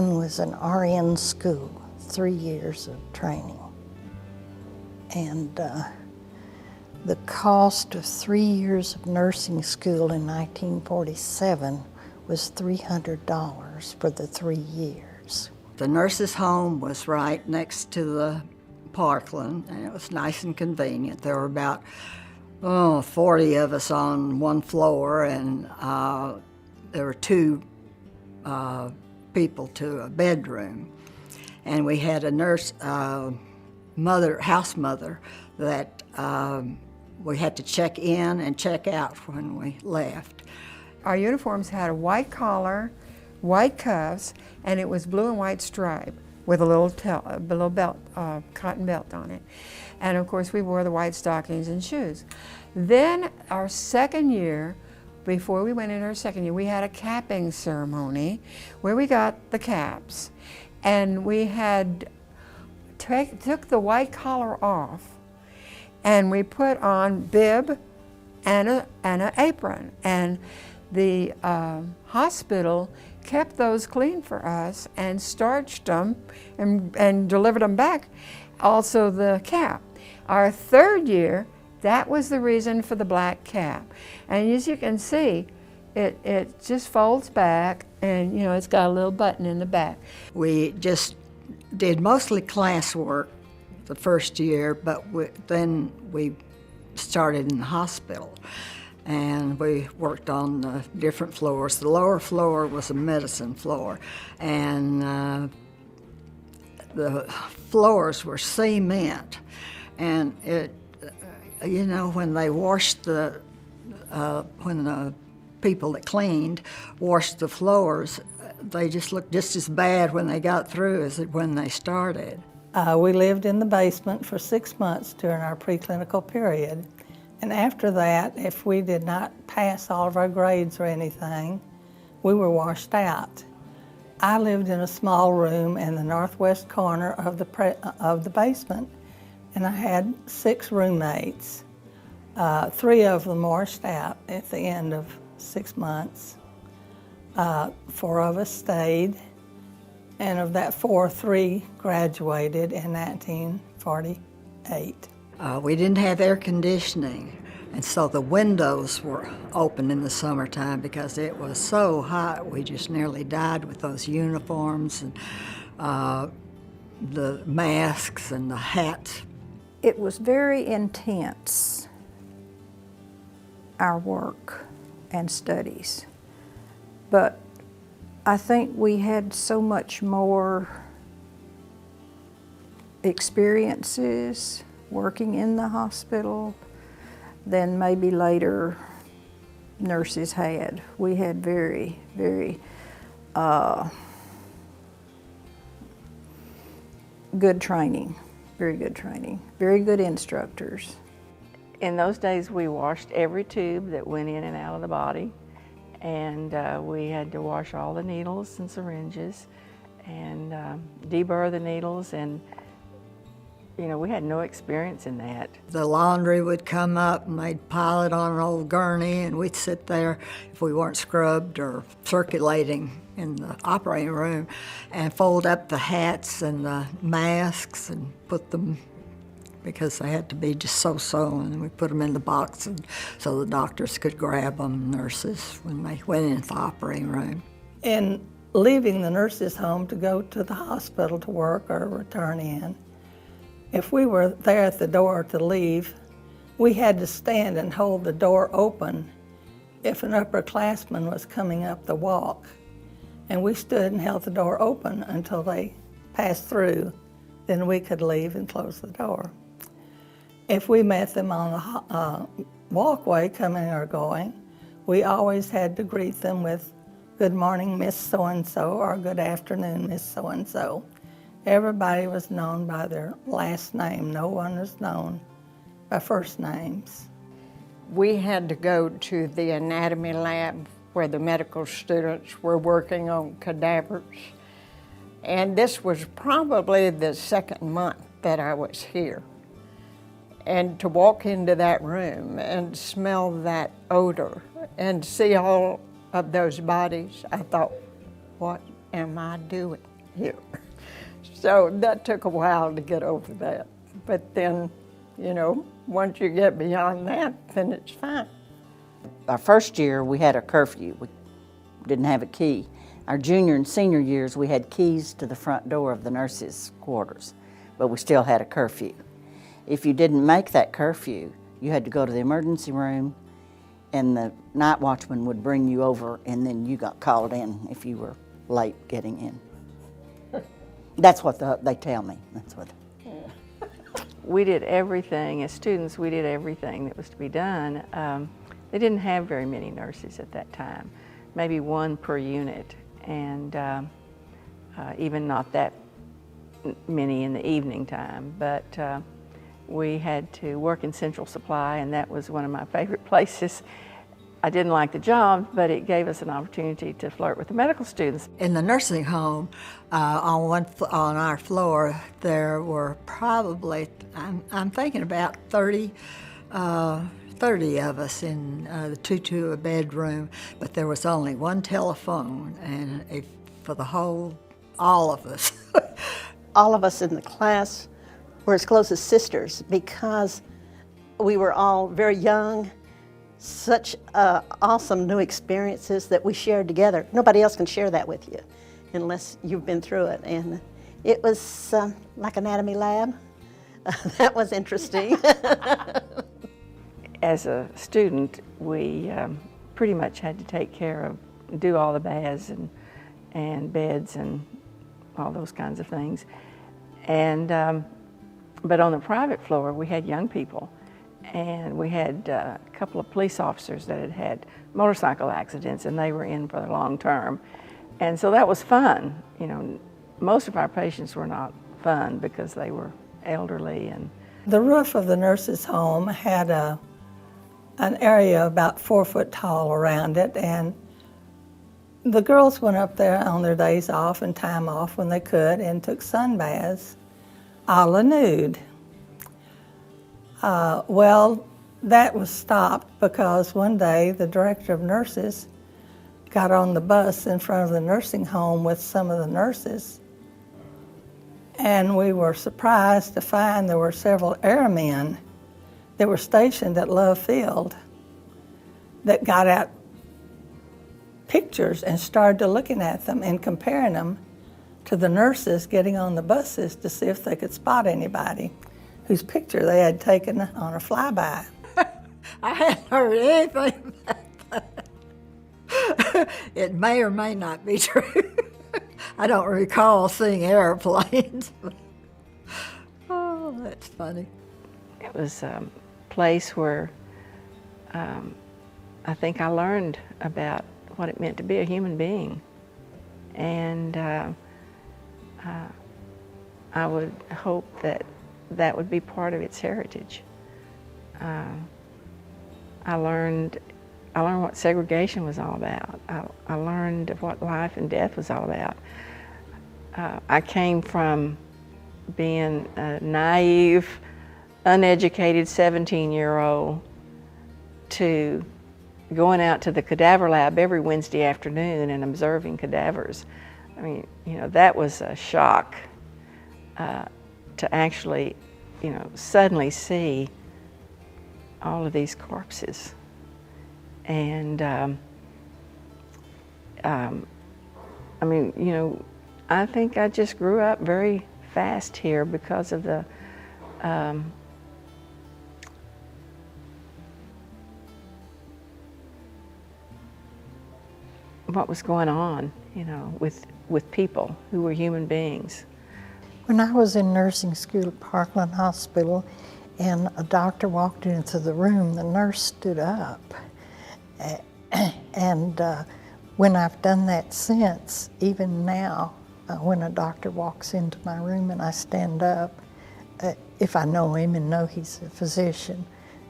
one was an RN school, 3 years of training. And the cost of 3 years of nursing school in 1947 was $300 for the 3 years. The nurses' home was right next to the Parkland, and it was nice and convenient. There were about 40 of us on one floor, and there were 2 people to a bedroom. And we had a nurse, house mother, that we had to check in and check out when we left. Our uniforms had a white collar, white cuffs, and it was blue and white stripe with a little belt, cotton belt on it. And of course we wore the white stockings and shoes. Then our second year, before we went into our second year, we had a capping ceremony where we got the caps. And we had took the white collar off, and we put on bib and an apron. And the hospital kept those clean for us and starched them and delivered them back. Also the cap. Our third year, that was the reason for the black cap. And as you can see, it just folds back, and it's got a little button in the back. We just did mostly classwork the first year, but then we started in the hospital, and we worked on the different floors. The lower floor was a medicine floor, and the floors were cement, and when they washed when the people that cleaned washed the floors, they just looked just as bad when they got through as when they started. We lived in the basement for 6 months during our preclinical period. And after that, if we did not pass all of our grades or anything, we were washed out. I lived in a small room in the northwest corner of the basement, and I had 6 roommates. 3 of them washed out at the end of 6 months. 4 of us stayed, and of that 4, 3 graduated in 1948. We didn't have air conditioning, and so the windows were open in the summertime because it was so hot. We just nearly died with those uniforms and the masks and the hats. It was very intense, our work and studies. But I think we had so much more experiences working in the hospital than maybe later nurses had. We had very, very good training, very good instructors. In those days, we washed every tube that went in and out of the body, and we had to wash all the needles and syringes and deburr the needles, and we had no experience in that. The laundry would come up and they'd pile it on an old gurney, and we'd sit there if we weren't scrubbed or circulating in the operating room and fold up the hats and the masks and put them, because they had to be just so and we put them in the box so the doctors could grab them, nurses, when they went into the operating room. In leaving the nurses' home to go to the hospital to work or return in, if we were there at the door to leave, we had to stand and hold the door open if an upperclassman was coming up the walk. And we stood and held the door open until they passed through. Then we could leave and close the door. If we met them on the walkway coming or going, we always had to greet them with, "Good morning, Miss So-and-so," or "Good afternoon, Miss So-and-so." Everybody was known by their last name. No one was known by first names. We had to go to the anatomy lab where the medical students were working on cadavers. And this was probably the second month that I was here. And to walk into that room and smell that odor and see all of those bodies, I thought, what am I doing? here. So that took a while to get over that. But then, you know, once you get beyond that, then it's fine. Our first year, we had a curfew. We didn't have a key. Our junior and senior years, we had keys to the front door of the nurses' quarters, but we still had a curfew. If you didn't make that curfew, you had to go to the emergency room, and the night watchman would bring you over, and then you got called in if you were late getting in. That's what they tell me. That's what. We did everything, as students, we did everything that was to be done. They didn't have very many nurses at that time, maybe one per unit, and even not that many in the evening time. But we had to work in Central Supply, and that was one of my favorite places. I didn't like the job, but it gave us an opportunity to flirt with the medical students. In the nursing home, on our floor, there were probably, I'm thinking about 30 of us in the two a bedroom, but there was only one telephone, and for all of us. All of us in the class were as close as sisters because we were all very young, such awesome new experiences that we shared together. Nobody else can share that with you unless you've been through it. And it was like anatomy lab. That was interesting. As a student, we pretty much had to take care of, do all the baths and beds and all those kinds of things. And but on the private floor, we had young people, and we had a couple of police officers that had had motorcycle accidents, and they were in for the long term. And so that was fun. You know, most of our patients were not fun because they were elderly. And the roof of the nurses' home had an area about 4 foot tall around it, and the girls went up there on their days off and time off when they could and took sun baths a la nude. Well, that was stopped because one day the director of nurses got on the bus in front of the nursing home with some of the nurses, and we were surprised to find there were several airmen that were stationed at Love Field that got out pictures and started looking at them and comparing them to the nurses getting on the buses to see if they could spot anybody whose picture they had taken on a flyby. I hadn't heard anything about that. It may or may not be true. I don't recall seeing airplanes. Oh, that's funny. it was a place where I think I learned about what it meant to be a human being. And I would hope that that would be part of its heritage. I learned what segregation was all about. I learned what life and death was all about. I came from being a naive, uneducated 17-year-old to going out to the cadaver lab every Wednesday afternoon and observing cadavers. I mean, you know, that was a shock to actually, you know, suddenly see all of these corpses. And I mean, you know, I think I just grew up very fast here because of the what was going on, you know, with people who were human beings. When I was in nursing school at Parkland Hospital and a doctor walked into the room, the nurse stood up. And when I've done that since, even now, when a doctor walks into my room and I stand up, if I know him and know he's a physician,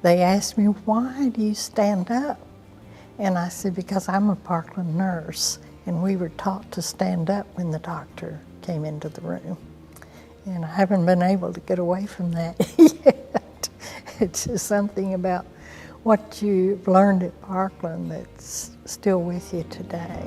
they ask me, "Why do you stand up?" And I said, "Because I'm a Parkland nurse, and we were taught to stand up when the doctor came into the room." And I haven't been able to get away from that yet. It's just something about what you've learned at Parkland that's still with you today.